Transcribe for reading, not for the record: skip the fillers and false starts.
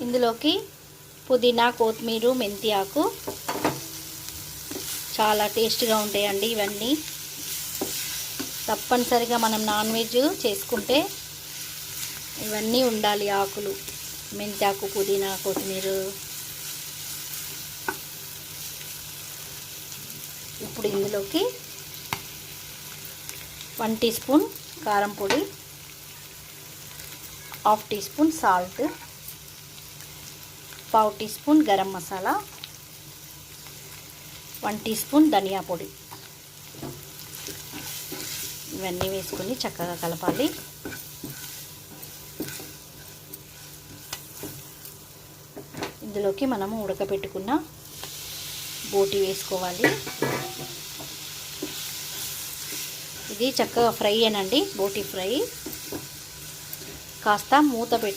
ఇందులోకి పుదీనా, కొత్తిమీర, మెంతి ఆకు చాలా టేస్ట్గా ఉంటాయండి. ఇవన్నీ తప్పనిసరిగా మనం నాన్ వెజ్ చేసుకుంటే ఇవన్నీ ఉండాలి. ఆకులు, మెంతి ఆకు, పుదీనా, కొత్తిమీర. ఇప్పుడు ఇందులోకి 1 టీ స్పూన్ కారం పొడి, 1/2 teaspoon salt, 1/4 teaspoon garam masala, 1 teaspoon ధనియా పొడి. ఇవన్నీ వేసుకొని చక్కగా కలపాలి. ఇందులోకి మనము ఉడకబెట్టుకున్న బోటి వేసుకోవాలి. ఇది చక్కగా ఫ్రై అనండి, బోటి ఫ్రై. కాస్త మూత పెట్టి